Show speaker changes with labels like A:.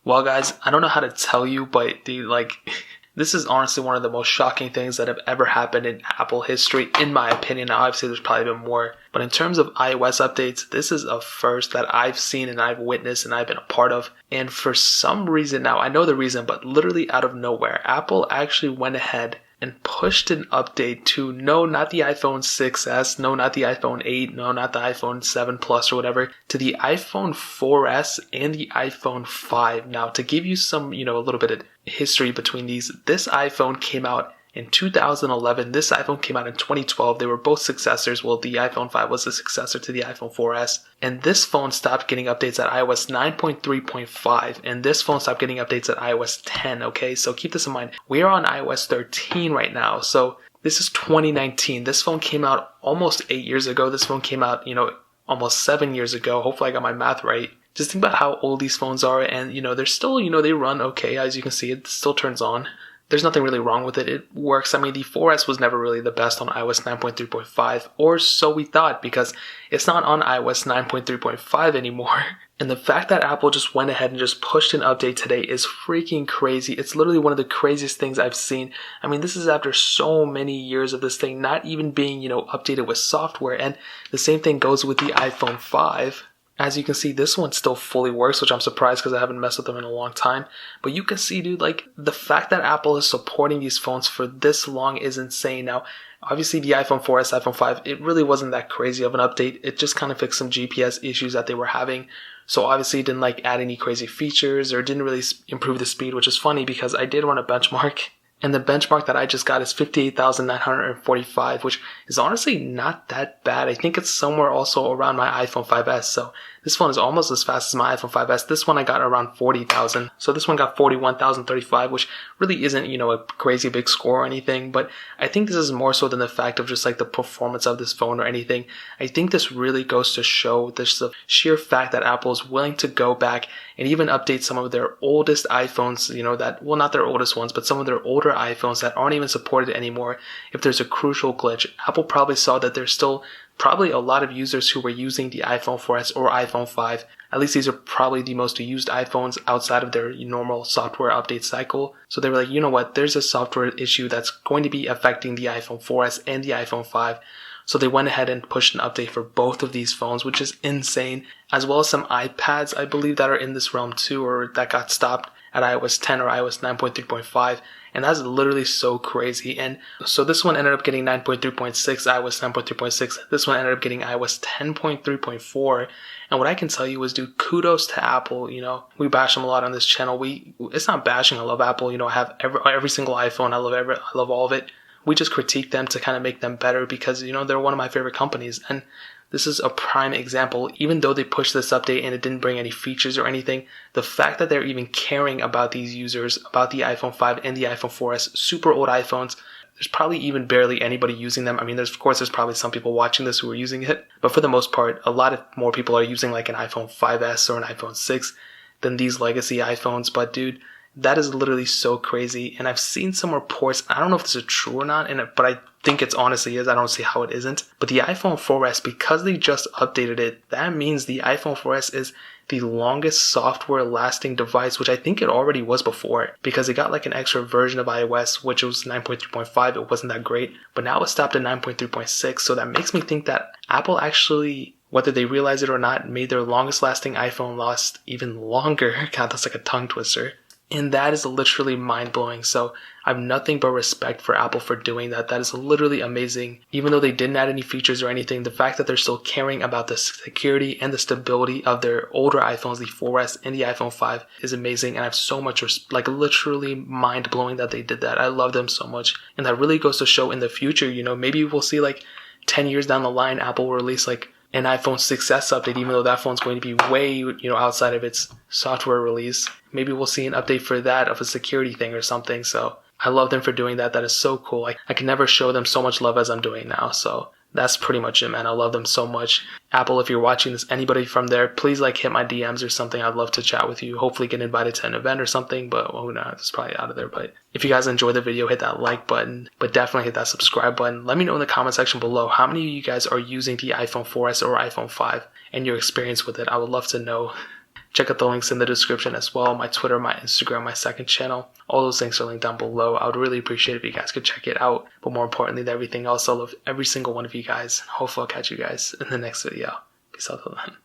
A: Well, guys, I don't know how to tell you, but dude, like, this is honestly one of the most shocking things that have ever happened in Apple history, in my opinion. Now, obviously, there's probably been more, but in terms of iOS updates, this is a first that I've seen and I've witnessed and I've been a part of. And for some reason, now I know the reason, but literally out of nowhere, Apple actually went ahead and pushed an update to no, not the iPhone 6s, no, not the iPhone 8, no, not the iPhone 7 Plus or whatever, to the iPhone 4s and the iPhone 5. Now, to give you some, a little bit of history between these, this iPhone came out in 2011. This iPhone came out in 2012. They were both successors. Well, the iPhone 5 was the successor to the iPhone 4S. And this phone stopped getting updates at iOS 9.3.5. And this phone stopped getting updates at iOS 10. Okay, so keep this in mind. We are on iOS 13 right now. So this is 2019. This phone came out almost 8 years ago. This phone came out, almost 7 years ago. Hopefully I got my math right. Just think about how old these phones are. And, they're still, they run okay. As you can see, it still turns on. There's nothing really wrong with it. It works. I mean, the 4S was never really the best on iOS 9.3.5, or so we thought, because it's not on iOS 9.3.5 anymore. And the fact that Apple just went ahead and just pushed an update today is freaking crazy. It's literally one of the craziest things I've seen. I mean, this is after so many years of this thing not even being, updated with software. And the same thing goes with the iPhone 5. As you can see, this one still fully works, which I'm surprised because I haven't messed with them in a long time. But you can see, dude, like, the fact that Apple is supporting these phones for this long is insane. Now, obviously the iPhone 4S, iPhone 5, it really wasn't that crazy of an update. It just kind of fixed some GPS issues that they were having. So obviously it didn't add any crazy features or didn't really improve the speed, which is funny because I did run a benchmark. And the benchmark that I just got is 58,945, which is honestly not that bad. I think it's somewhere also around my iPhone 5S. So this phone is almost as fast as my iPhone 5S. This one I got around 40,000. So this one got 41,035, which really isn't, a crazy big score or anything. But I think this is more so than the fact of just the performance of this phone or anything. I think this really goes to show this the sheer fact that Apple is willing to go back and even update some of their oldest iPhones, not their oldest ones, but some of their older iPhones that aren't even supported anymore. If there's a crucial glitch, Apple probably saw that there's still probably a lot of users who were using the iPhone 4S or iPhone 5. At least these are probably the most used iPhones outside of their normal software update cycle. So they were like, you know what, there's a software issue that's going to be affecting the iPhone 4S and the iPhone 5. So they went ahead and pushed an update for both of these phones, which is insane, as well as some iPads, I believe, that are in this realm too, or that got stopped at iOS 10 or iOS 9.3.5. And that's literally so crazy. And so this one ended up getting 9.3.6, iOS 9.3.6. This one ended up getting iOS 10.3.4. And what I can tell you is, dude, kudos to Apple. We bash them a lot on this channel. It's not bashing. I love Apple. I have every single iPhone. I love all of it. We just critique them to kind of make them better because, they're one of my favorite companies. And this is a prime example. Even though they pushed this update and it didn't bring any features or anything, the fact that they're even caring about these users, about the iPhone 5 and the iPhone 4S, super old iPhones, there's probably even barely anybody using them. I mean, there's probably some people watching this who are using it, but for the most part, a lot of more people are using an iPhone 5S or an iPhone 6 than these legacy iPhones. But dude, that is literally so crazy. And I've seen some reports, I don't know if this is true or not, but I think it's honestly is. I don't see how it isn't. But the iPhone 4S, because they just updated it, that means the iPhone 4S is the longest software lasting device, which I think it already was before, because it got an extra version of iOS, which was 9.3.5. It wasn't that great, but now it stopped at 9.3.6. So that makes me think that Apple actually, whether they realize it or not, made their longest lasting iPhone last even longer. God, that's like a tongue twister. And that is literally mind-blowing. So I have nothing but respect for Apple for doing that. That is literally amazing. Even though they didn't add any features or anything, the fact that they're still caring about the security and the stability of their older iPhones, the 4S and the iPhone 5, is amazing. And I have so much, literally mind-blowing that they did that. I love them so much. And that really goes to show in the future, maybe we'll see 10 years down the line, Apple will release an iPhone 6s update, even though that phone's going to be way, outside of its software release. Maybe we'll see an update for that of a security thing or something. So I love them for doing that. That is so cool. I can never show them so much love as I'm doing now. So that's pretty much it, man. I love them so much. Apple, if you're watching this, anybody from there, please hit my DMs or something. I'd love to chat with you. Hopefully get invited to an event or something, but who knows? It's probably out of there. But if you guys enjoyed the video, hit that like button, but definitely hit that subscribe button. Let me know in the comment section below how many of you guys are using the iPhone 4S or iPhone 5 and your experience with it. I would love to know. Check out the links in the description as well. My Twitter, my Instagram, my second channel. All those links are linked down below. I would really appreciate it if you guys could check it out. But more importantly than everything else, I love every single one of you guys. Hopefully I'll catch you guys in the next video. Peace out till then.